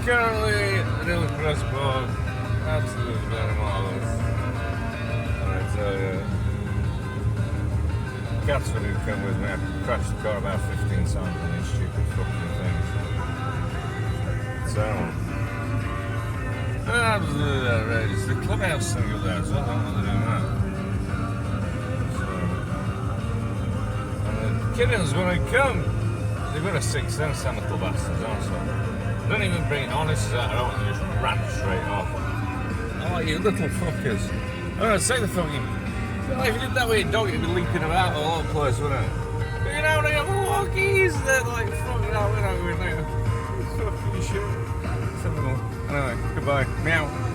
currently the new Crest board, absolutely very marvellous. And I tell you, cats would have come with me. I crashed the car about 15 times on these stupid fucking things. So, absolutely outrageous. The clubhouse thing up there, so I don't know what they're doing that. So, and the Kittens, when they come, they've got a sixth sense, them little bastards, aren't they? They don't even bring honest out, don't they? Just ran straight off. Oh, you little fuckers. Alright, say the fucking. Well, if you did that with your dog, it'd be leaping about all over the place, wouldn't it? But you know, they have walkies, they're like fucking out, you know, fucking shit. Anyway, goodbye. Meow.